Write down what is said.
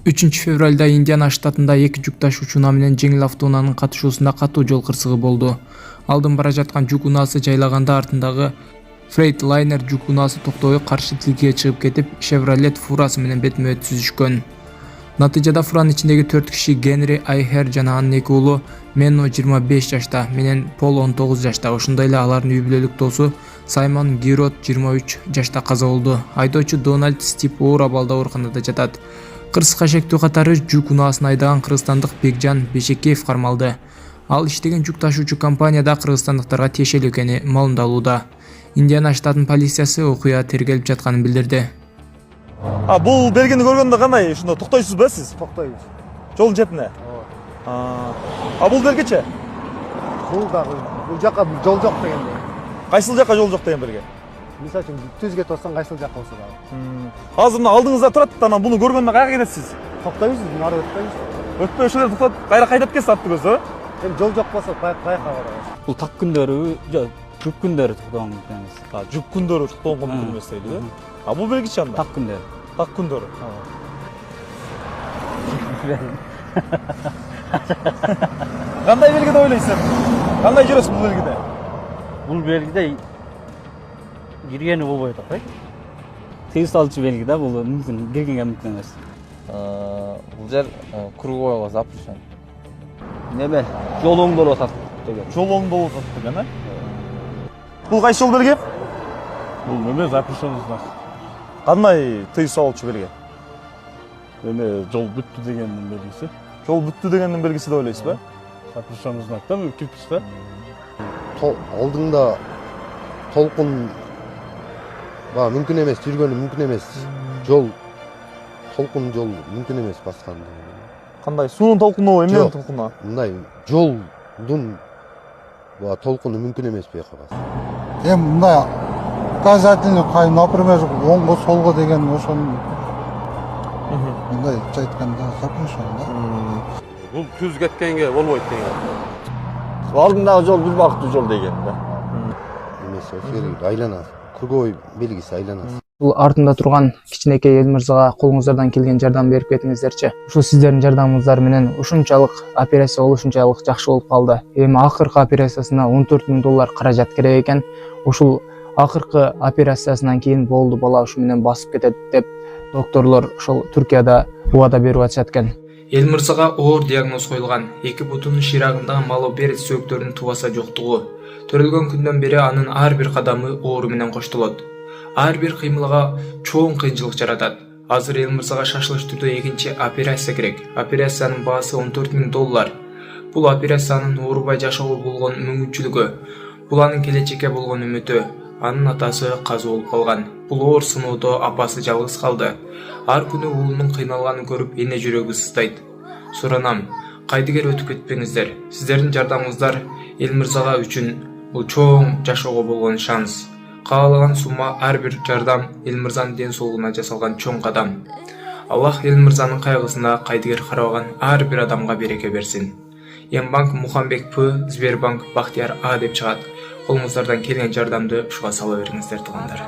3 февралда Индиана штатында эки жүк ташуучу унаа менен жеңил автоунаанын катышуусунда катуу жол кырсыгы болду. Алдын бара жаткан жүк унаасы жайлаганда артындагы Freightliner жүк унаасы токтобой каршы тилге чыгып кетип, Chevrolet фурасы менен бетме-бет сүзүшкөн. Натыйжада фуранын ичиндеги 4 киши Генри Айхер жана анын 2 уулу Менно 25 жашта менен Пол 19 жашта, ошондой эле алардын үй бүлөлүк досу Саймон Гирот 23 жашта каза болду. Айдоочу Дональд Стип оор абалда ооруканада жатат. Кырсыкка шектүү катары жүк унаасын айдаган кыргызстандык Бекжан Бешекеев кармалды. Ал иштеген жүк ташуучу компанияда кыргызстандыктарга тиешелүү экени маалымдалууда. Индиана штатынын полициясы окуя тергелип жатканын билдирди. Бул белгини көргөндө кандай? Ушунда токтойсуз ба сиз? Токтойбуз. Жол четине. Бул белгичи? Бул дагы бул жака жол жок дегенде. Кайсыл жака жол жок деген белги? Мисалы үчүн түзгө турсаң кайсыл жака болсо дагы. Азыр мына алдыңызда турат, анан буну көргөндө кайга кетесиз? Токтойбуз, нары өтпөйбүз. Өтпөй ошол жерде токтоп, кайра кайдап кетсе атты көзү. Эми жол жок болсо байкабайбыз. Бул так күндөрү, жүк күндөрү токтогон мүмкүн эмес. Жүк күндөрү токтогон мүмкүн эмес дейли, э? Бул белгичи анда? Так күндөрү. Так күндөрү. Кандай белгиде ойлойсуң? Кандай жүрөсүң бул белгиде? Бул белгиде киргени болбойт атпайбы? Тегиз салчу белги да, бул мүмкүн, киргенге мүмкүн эмес. Бул жер круговойго запрещен. Неме? Жол оңдолуп атат деген. Жол оңдолуп атат деген, Бул кайсы жол белги? Бул неме запрещенный знак. Кандай тыюу салуучу белги? Неме жол бүттү дегендин белгиси. Жол бүттү дегендин белгиси деп ойлойсуз ба? Запрещенный знак да, кирпич да. Алдыңда толкун мүмкүн эмес, жүргөнү мүмкүн эмес. Толкун жол мүмкүн эмес баскан. Кандай? Суунун толкуну, эмненин толкуну? Мындай жолдун толкуну мүмкүн эмес бияка бас. Эми мындай указательный, например, оңго солго деген ошону мындай айтканда запрещен да. Бул түз кеткенге болбойт деген. Алдындагы жол бир бакыттуу жол деген да. Эмес, ошол айлана, круговой белгиси айланасы. Бул артында турган кичинекей эл мырзага колуңуздардан келген жардам берип кетиңиздерчи. Ушул сиздердин жардамыңыздар менен ушунчалык операция ушунчалык жакшы болуп калды. Эми акыркы операциясына $14,000 каражат керек экен. Ушул акыркы операциясынан кийин болду, бала ушу менен басып кетет деп докторлор ошол Түркияда убада берип атышат экен. Эл мырзага оор диагноз коюлган. Эки бутунун ширагындагы малоберет сөөктөрүнүн тубаса жоктугу. Төрөлгөн күндөн бери анын ар бир кадамы оору менен коштолот. Ар бир кыймылга чоң кыйынчылык жаратат. Азыр эл мырзага шашылыш түрдө экинчи операция керек. Операциянын баасы $14,000. Бул операциянын оорубай жашоого болгон мүмкүнчүлүгү, бул анын келечекке болгон үмүтү. Анын атасы каза болуп калган. Бул оор сыноодо апасы жалгыз калды. Ар күнү уулунун кыйналганын көрүп эне жүрөгү сыздайт. Суранам, кайдыгер өтүп кетпеңиздер. Сиздердин жардамыңыздар эл мырзага үчүн бул чоң жашоого болгон шанс. Каалаган сумма ар бир жардам эл мырзанын ден соолугуна жасалган чоң кадам. Аллах эл мырзанын кайгысына кайдыгер карабаган ар бир адамга береке берсин. Ембанк Мухамбек П, Сбербанк Бахтияр А деп чыгат. Колуңуздардан келген жардамды ушуга сала бериңиздер туугандар.